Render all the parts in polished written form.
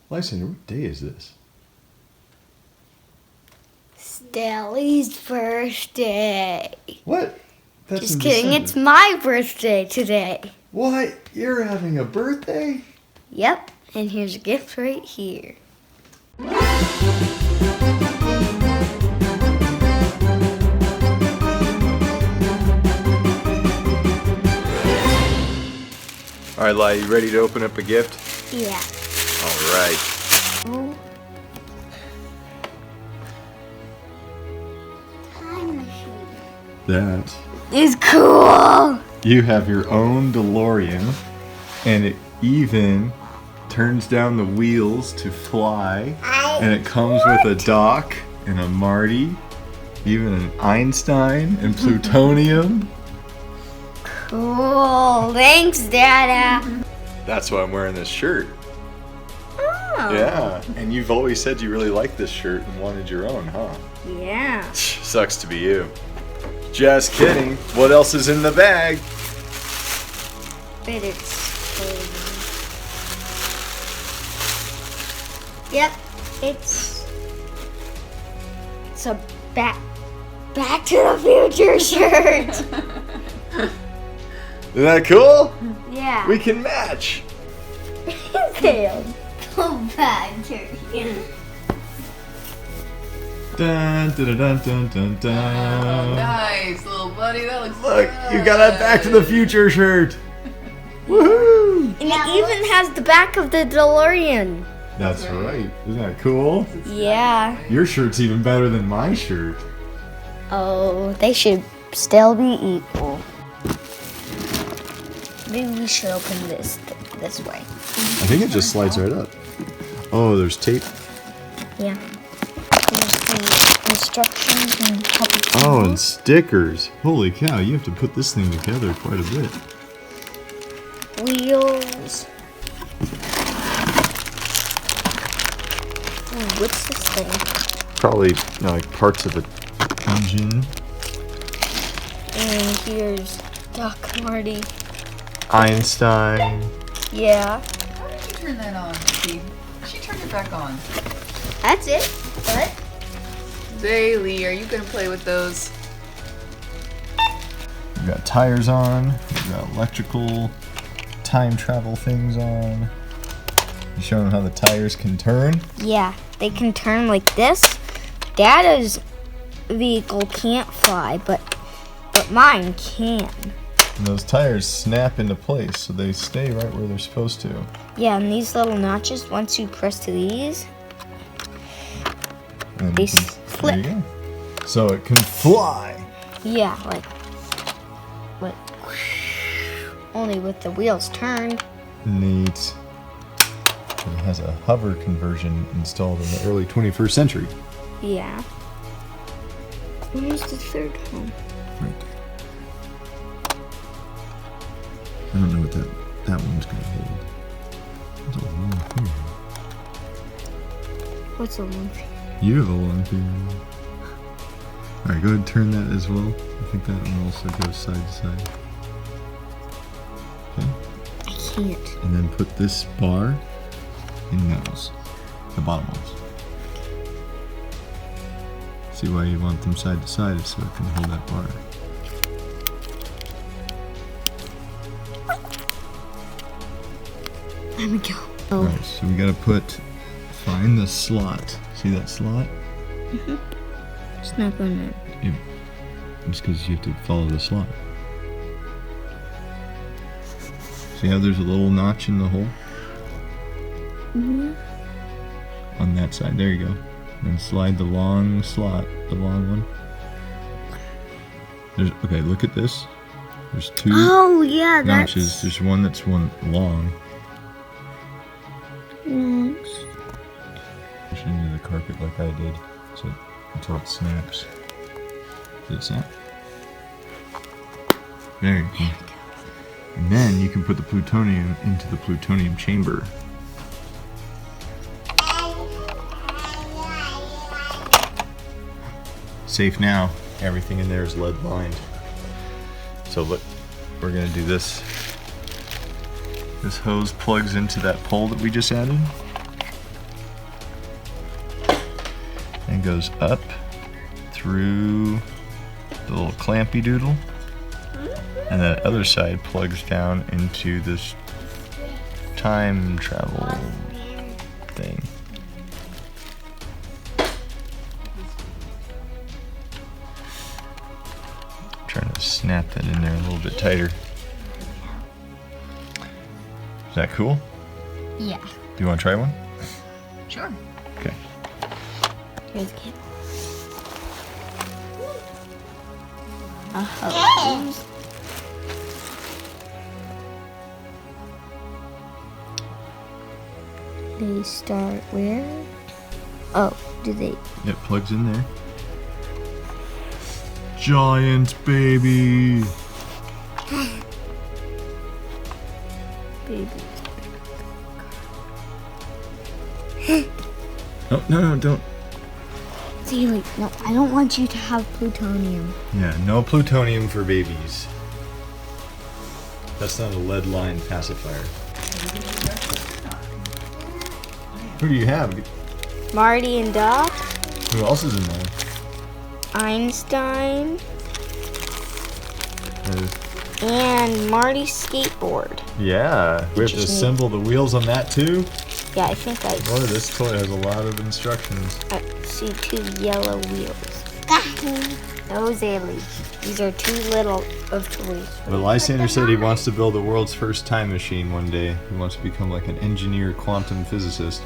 Lysander, what day is this? Stelly's birthday. What? That's Just in kidding, December. it's my birthday today. What? You're having a birthday? Yep, and here's a gift right here. All right, Ly, you ready to open up a gift? Yeah. All right. Time machine. That. It's cool. You have your own DeLorean, and it even turns down the wheels to fly, and it comes with a dock and a Marty, even an Einstein and plutonium. Cool. Thanks, Dada. That's why I'm wearing this shirt. Oh. Yeah, and you've always said you really liked this shirt and wanted your own, huh? Yeah. Sucks to be you. Just kidding. What else is in the bag? But it's Yep, it's a Back to the Future shirt. Isn't that cool? Yeah. We can match. Okay, go back to you. Dun, dun, dun, dun, dun, dun. Oh, nice, little buddy. That looks Look, good. you got a Back to the Future shirt. Woohoo! And it even has the back of the DeLorean. That's right. Isn't that cool? Yeah. Your shirt's even better than my shirt. Oh, they should still be equal. Maybe we should open this way. I think it just slides right up. Oh, there's tape. Yeah. There's the instructions and couple. Oh, and stickers. Holy cow, you have to put this thing together quite a bit. Wheels. Ooh, what's this thing? Probably like parts of the engine. And here's Doc Marty. Einstein. Yeah. How did you turn that on, Steve? She turned it back on. That's it. What? Daily, are you gonna play with those? We got tires on. We got electrical time travel things on. You showing them how the tires can turn? Yeah, they can turn like this. Dada's vehicle can't fly, but mine can. And those tires snap into place, so they stay right where they're supposed to. Yeah, and these little notches, once you press to these, And They you can- flip. There you go. So it can fly. yeah, like only with the wheels turned. Neat. It has a hover conversion installed in the early 21st century. Yeah. Where's the third one? Right there. I don't know what that one's going to hold. It's a long finger. What's the one? You have a long finger. Alright, go ahead and turn that as well. I think that one also goes side to side. Okay. I can't. And then put this bar in those. The bottom ones. See why you want them side to side, so it can hold that bar. There we go. Oh. Alright, so we gotta find the slot. See that slot? It's not going in. Yeah. It's because you have to follow the slot. See how there's a little notch in the hole? Mm-hmm. On that side, there you go. And slide the long slot, the long one. Okay, look at this. There's two Oh, yeah, notches. There's one that's one long. Push it into the carpet like I did, so until it snaps. Did it snap? There you go. And then you can put the plutonium into the plutonium chamber. Safe now. Everything in there is lead lined. So look, we're gonna do this. This hose plugs into that pole that we just added. goes up through the little clampy doodle, and the other side plugs down into this time travel thing. Trying to snap that in there a little bit tighter. Is that cool? Yeah. Do you want to try one? Sure. Okay. Here's the kid. Uh-huh. They start where? Oh, do they? It plugs in there. Giant baby. Baby. Oh, no, don't. See, like, no, I don't want you to have plutonium. Yeah, no plutonium for babies. That's not a lead line pacifier. Who do you have? Marty and Doc, Who else is in there? Einstein, Uh, and Marty's skateboard. yeah, we have to assemble the wheels on that too. Yeah, I think Boy, this toy has a lot of instructions. I see 2 yellow wheels. Those aliens. These are too little of toys. But Lysander said he wants to build the world's first time machine one day. He wants to become like an engineer quantum physicist.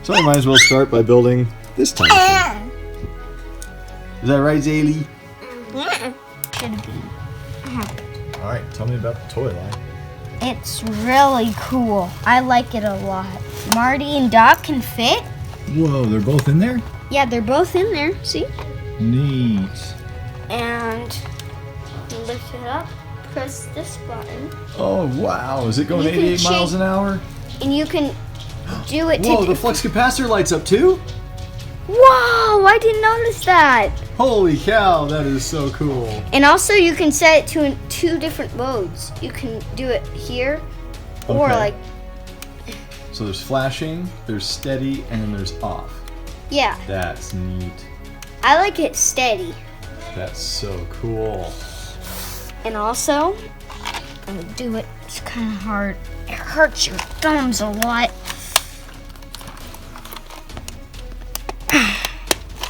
So I might as well start by building this time machine. Is that right, Zaylee? Should be. Alright, tell me about the toy line. It's really cool. I like it a lot. Marty and Doc can fit. Whoa, they're both in there? Yeah, they're both in there. See? Neat. And you lift it up, press this button, Oh, wow. Is it going You can 88 miles change- an hour? and you can do it Whoa, to. the flux capacitor lights up too? Whoa! I didn't notice that. Holy cow, that is so cool. And also, you can set it to 2 different modes. You can do it here, or Okay. like, So there's flashing, there's steady, and then there's off. yeah. That's neat. I like it steady. That's so cool. And also, I'm gonna do it. It's kind of hard. It hurts your thumbs a lot.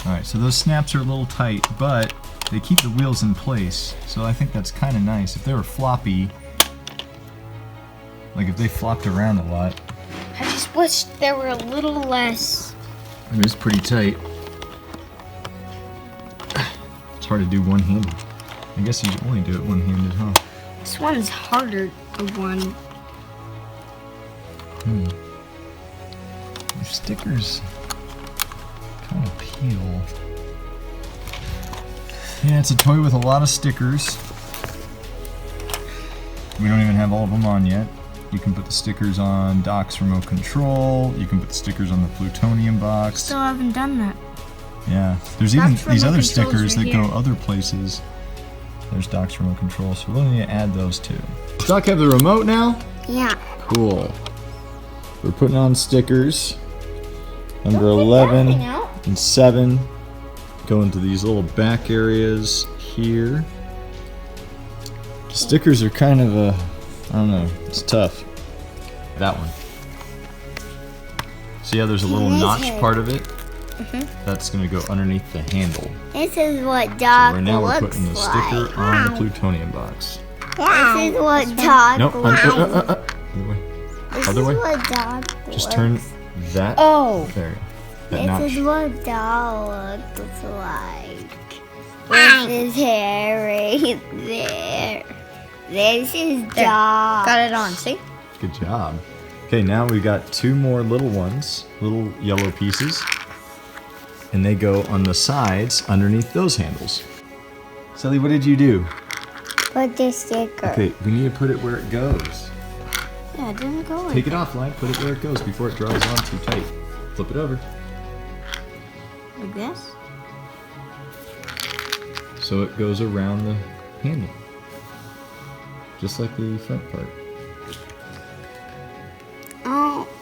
Alright, so those snaps are a little tight, but they keep the wheels in place. So I think that's kind of nice. If they were floppy, like if they flopped around a lot, I just wish there were a little less. it is pretty tight. It's hard to do one-handed. I guess you only do it one-handed, huh? This one's harder to one. Your stickers kind of peel. Yeah, it's a toy with a lot of stickers. We don't even have all of them on yet. You can put the stickers on Doc's remote control. You can put the stickers on the plutonium box. Still haven't done that. Yeah, there's even Doc's these remote other control's stickers right that go here. other places. There's Doc's remote control, so we'll need to add those too. Does Doc have the remote now? Yeah. Cool. We're putting on stickers. Number Don't leave 11 that thing out. and 7 go into these little back areas here. Stickers are kind of a, I don't know, it's tough. That one. See how there's a little notch part of it? That's going to go underneath the handle. This is what So Doc right now we're looks putting the like. sticker on the plutonium box. This is what Doc No, looks other way. This Other is way. what Doc Just looks. turn that Oh. there. That This notch. is what Doc looks like. This is Harry there. This is Doc. Got it on, see? Good job. Okay, now we've got 2 more little ones, little yellow pieces. And they go on the sides underneath those handles. Sally, what did you do? Put the sticker. Okay, we need to put it where it goes. Yeah, it didn't go in. Take it off, Lyle. Put it where it goes before it dries on too tight. Flip it over. Like this? So it goes around the handle. Just like the front part. Oh,